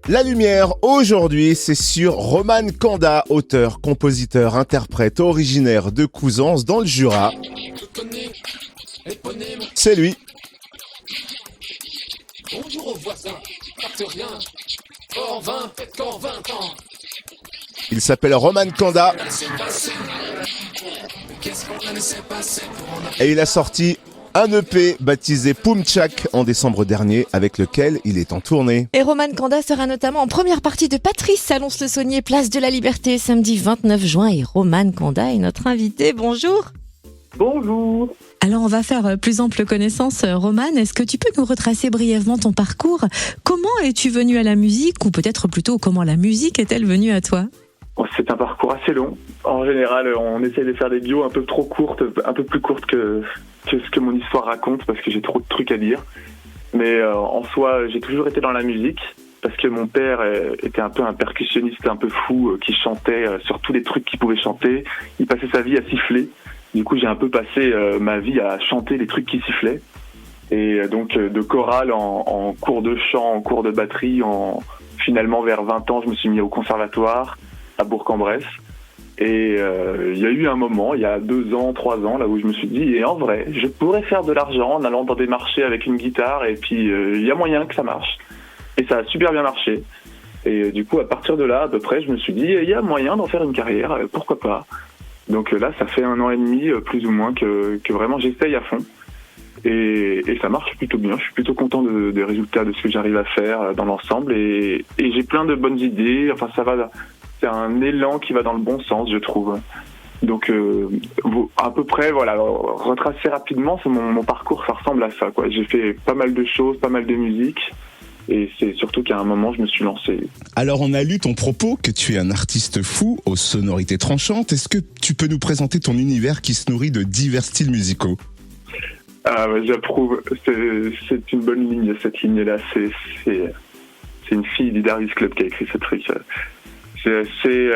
La lumière, aujourd'hui, c'est sur Roman Kanda, auteur, compositeur, interprète originaire de Couzance dans le Jura. C'est lui. Bonjour aux voisins, parte rien, fort 20, peut-être qu'en 20 ans. Il s'appelle Roman Kanda et il a sorti un EP baptisé Poumtchak en décembre dernier avec lequel il est en tournée. Et Roman Kanda sera notamment en première partie de Patrice à Lons-le-Saunier, place de la Liberté, samedi 29 juin. Et Roman Kanda est notre invité. Bonjour. Bonjour. Alors on va faire plus ample connaissance. Roman, est-ce que tu peux nous retracer brièvement ton parcours? Comment es-tu venu à la musique, ou peut-être plutôt comment la musique est-elle venue à toi? C'est un parcours assez long. En général, on essaie de faire des bios un peu trop courtes, un peu plus courtes que ce que mon histoire raconte, parce que j'ai trop de trucs à dire. Mais en soi, j'ai toujours été dans la musique, parce que mon père était un peu un percussionniste un peu fou, qui chantait sur tous les trucs qu'il pouvait chanter. Il passait sa vie à siffler. Du coup, j'ai un peu passé ma vie à chanter les trucs qui sifflaient. Et donc, de chorale en cours de chant, en cours de batterie, finalement, vers 20 ans, je me suis mis au conservatoire à Bourg-en-Bresse. Et il y a eu un moment, il y a 2 ans, 3 ans, là où je me suis dit, et en vrai, je pourrais faire de l'argent en allant dans des marchés avec une guitare, et puis il y a moyen que ça marche. Et ça a super bien marché. Et du coup, à partir de là, à peu près, je me suis dit, il y a moyen d'en faire une carrière, pourquoi pas. Donc là, ça fait 1 an et demi, plus ou moins, que vraiment j'essaye à fond. Et ça marche plutôt bien. Je suis plutôt content des résultats de ce que j'arrive à faire dans l'ensemble. Et j'ai plein de bonnes idées. Enfin, ça va. C'est un élan qui va dans le bon sens, je trouve. Donc, à peu près, voilà, retracer rapidement, c'est mon parcours, ça ressemble à ça, quoi. J'ai fait pas mal de choses, pas mal de musique. Et c'est surtout qu'à un moment, je me suis lancé. Alors, on a lu ton propos que tu es un artiste fou aux sonorités tranchantes. Est-ce que tu peux nous présenter ton univers qui se nourrit de divers styles musicaux? Ah, j'approuve. C'est une bonne ligne, cette ligne-là. C'est une fille du Darius Club qui a écrit ce truc. C'est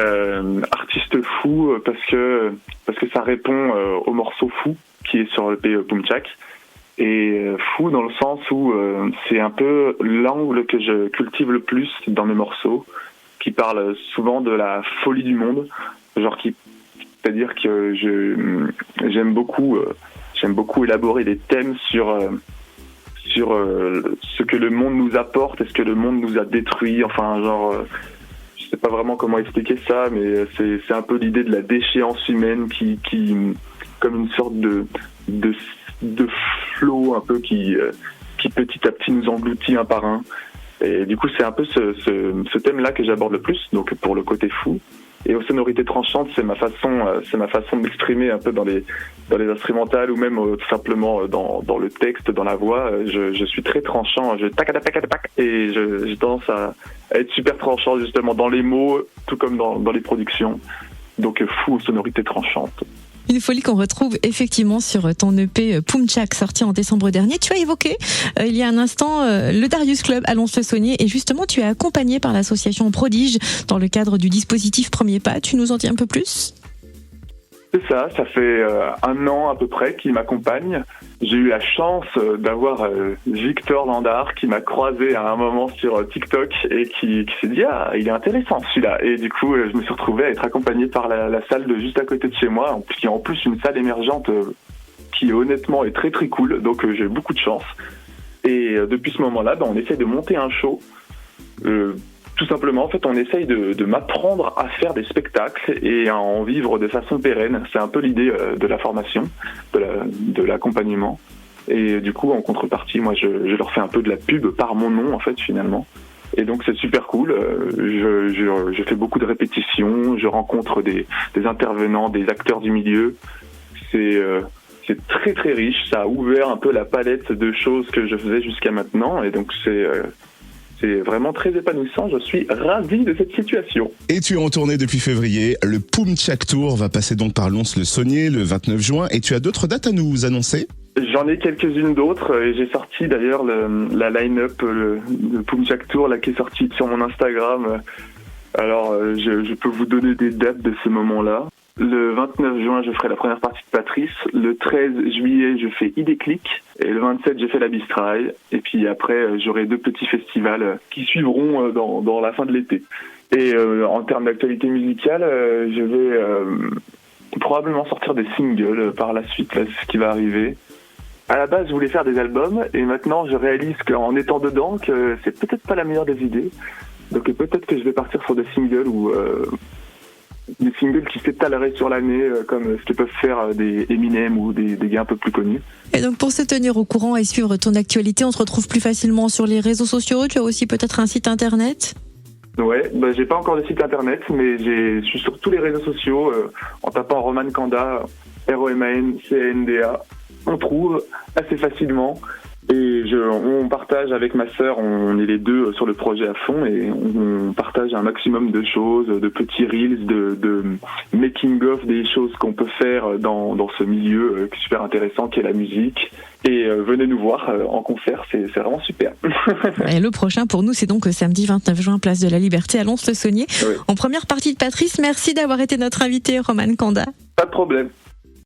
artiste fou parce que ça répond au morceau Fou qui est sur le EP Poumtchak. Et fou dans le sens où c'est un peu l'angle que je cultive le plus dans mes morceaux, qui parle souvent de la folie du monde, c'est-à-dire que j'aime beaucoup élaborer des thèmes sur ce que le monde nous apporte et ce que le monde nous a détruit, enfin je sais pas vraiment comment expliquer ça, mais c'est un peu l'idée de la déchéance humaine qui comme une sorte de flot un peu qui petit à petit nous engloutit un par un. Et du coup, c'est un peu ce thème-là que j'aborde le plus, donc pour le côté fou. Et aux sonorités tranchantes, c'est ma façon de m'exprimer un peu dans les instrumentales ou même tout simplement dans le texte, dans la voix. Je suis très tranchant, et j'ai tendance à être super tranchant justement dans les mots, tout comme dans les productions. Donc fou aux sonorités tranchantes. Une folie qu'on retrouve effectivement sur ton EP Poumtchak, sorti en décembre dernier. Tu as évoqué il y a un instant le Darius Club à Lons-le-Saunier, et justement tu es accompagné par l'association Prodige dans le cadre du dispositif Premier Pas. Tu nous en dis un peu plus? C'est ça, ça fait 1 an à peu près qu'il m'accompagne. J'ai eu la chance d'avoir Victor Landard qui m'a croisé à un moment sur TikTok et qui s'est dit « Ah, il est intéressant celui-là ». Et du coup, je me suis retrouvé à être accompagné par la salle de juste à côté de chez moi, qui est en plus une salle émergente qui honnêtement est très très cool, donc j'ai beaucoup de chance. Et depuis ce moment-là, on essaie de monter un show. Tout simplement, en fait, on essaye de m'apprendre à faire des spectacles et à en vivre de façon pérenne. C'est un peu l'idée de la formation, de l'accompagnement. Et du coup, en contrepartie, moi, je leur fais un peu de la pub par mon nom, en fait, finalement. Et donc, c'est super cool. Je fais beaucoup de répétitions, je rencontre des intervenants, des acteurs du milieu. C'est très, très riche. Ça a ouvert un peu la palette de choses que je faisais jusqu'à maintenant. Et donc, c'est vraiment très épanouissant, je suis ravi de cette situation. Et tu es en tournée depuis février, le Poumtchak Tour va passer donc par Lons-le-Saunier le 29 juin, et tu as d'autres dates à nous annoncer? J'en ai quelques-unes d'autres, et j'ai sorti d'ailleurs la line-up, le Poumtchak Tour là, qui est sorti sur mon Instagram. Alors je peux vous donner des dates de ce moment-là. Le 29 juin, je ferai la première partie de Patrice. Le 13 juillet, je fais Idéclic. Et le 27, j'ai fait la Bistraille. Et puis après, j'aurai 2 petits festivals qui suivront dans la fin de l'été. Et en termes d'actualité musicale, je vais probablement sortir des singles par la suite, là, ce qui va arriver. À la base, je voulais faire des albums. Et maintenant, je réalise qu'en étant dedans, que c'est peut-être pas la meilleure des idées. Donc peut-être que je vais partir sur des singles ou... des singles qui s'étaleraient sur l'année, comme ce que peuvent faire des Eminem ou des gars un peu plus connus. Et donc pour se tenir au courant et suivre ton actualité, on te retrouve plus facilement sur les réseaux sociaux. Tu as aussi peut-être un site internet? Ouais, j'ai pas encore de site internet, mais je suis sur tous les réseaux sociaux. En tapant Roman Kanda, ROMANCANDA, on trouve assez facilement. Et on partage avec ma sœur, on est les deux sur le projet à fond et on partage un maximum de choses, de petits reels, de making of des choses qu'on peut faire dans ce milieu super intéressant qu'est la musique. Et venez nous voir en concert, c'est vraiment super. Et le prochain pour nous, c'est donc samedi 29 juin, place de la Liberté à Lons-le-Saunier. Oui. En première partie de Patrice, merci d'avoir été notre invité, Roman Kanda. Pas de problème.